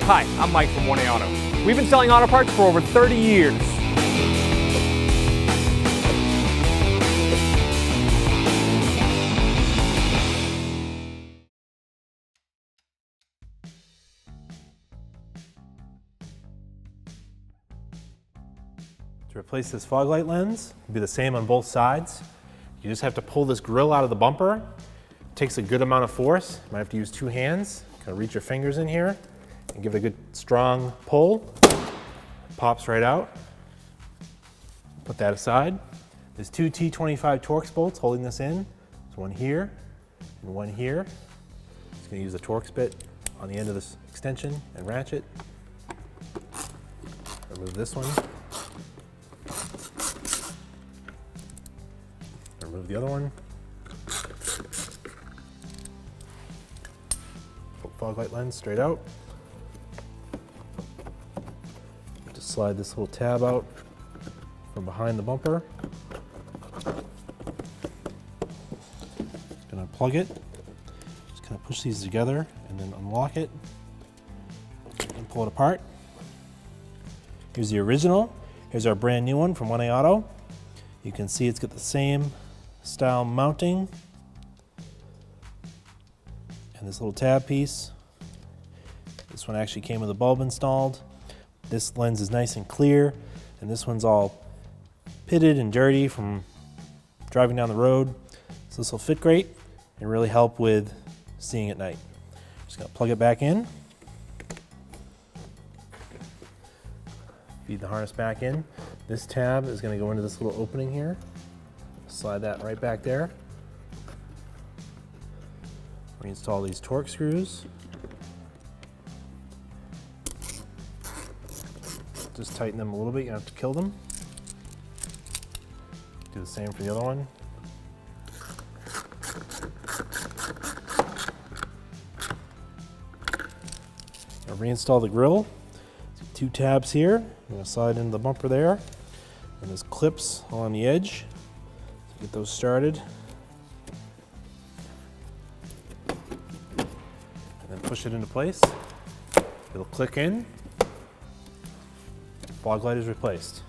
Hi, I'm Mike from 1A Auto. We've been selling auto parts for over 30 years. To replace this fog light lens, it'll be the same on both sides. You just have to pull this grill out of the bumper. It takes a good amount of force. You might have to use 2 hands. Kind of reach your fingers in here and give it a good strong pull. Pops right out. Put that aside. There's 2 T25 Torx bolts holding this in. There's one here and one here. Just going to use the Torx bit on the end of this extension and ratchet. Remove this one. Remove the other one. Pull fog light lens straight out. Just slide this little tab out from behind the bumper. Just gonna plug it. Just kind of push these together and then unlock it and pull it apart. Here's the original. Here's our brand new one from 1A Auto. You can see it's got the same style mounting and this little tab piece. This one actually came with a bulb installed. This lens is nice and clear, and this one's all pitted and dirty from driving down the road. So this will fit great and really help with seeing at night. Just gonna plug it back in. Feed the harness back in. This tab is gonna go into this little opening here. Slide that right back there. Reinstall these Torx screws. Just tighten them a little bit, you don't have to kill them. Do the same for the other one. Now reinstall the grill. 2 tabs here. I'm going to slide into the bumper there. And there's clips along the edge. So get those started. And then push it into place. It'll click in. Fog light is replaced.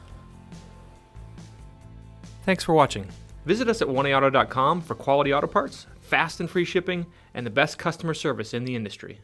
Thanks for watching. Visit us at 1AAuto.com for quality auto parts, fast and free shipping, and the best customer service in the industry.